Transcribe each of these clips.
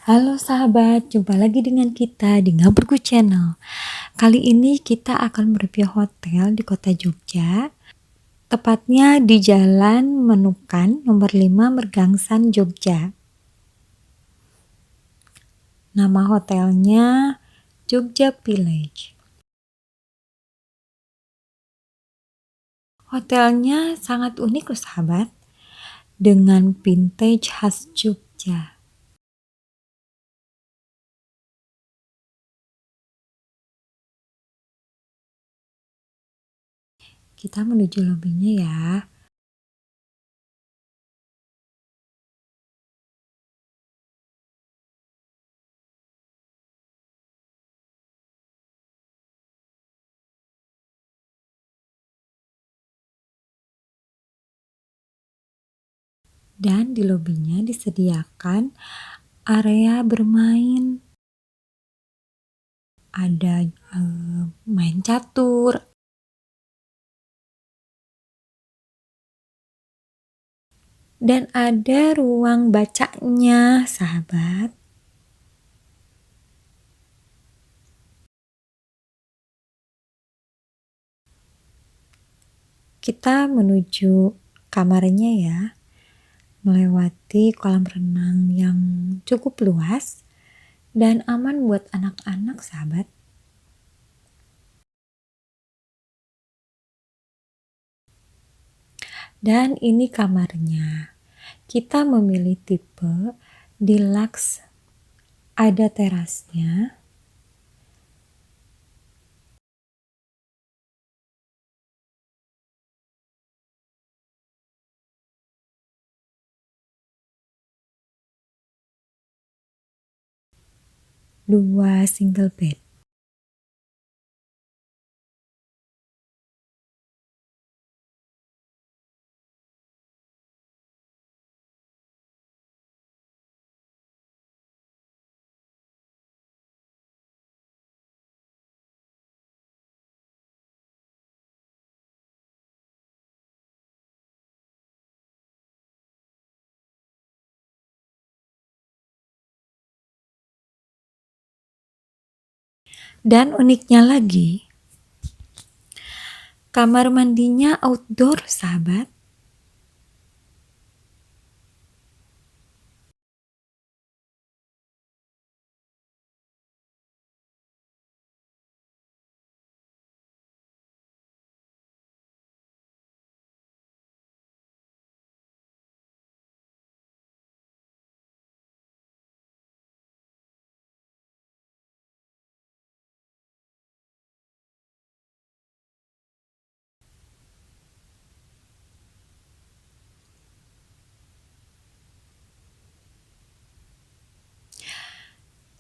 Halo sahabat, jumpa lagi dengan kita di Ngaburku Channel. Kali ini kita akan mereview hotel di kota Jogja, tepatnya di Jalan Menukan nomor 5 Mergangsan, Jogja. Nama hotelnya Jogja Village. Hotelnya sangat unik loh sahabat, dengan vintage khas Jogja. Kita menuju lobinya ya. Dan di lobinya disediakan area bermain. Ada main catur, dan ada ruang bacanya, sahabat. Kita menuju kamarnya ya, melewati kolam renang yang cukup luas dan aman buat anak-anak, sahabat. Dan ini kamarnya. Kita memilih tipe deluxe, ada terasnya. Dua single bed. Dan uniknya lagi, kamar mandinya outdoor, sahabat.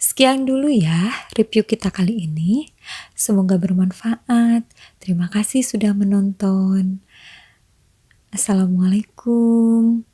Sekian dulu ya review kita kali ini. Semoga bermanfaat. Terima kasih sudah menonton. Assalamualaikum.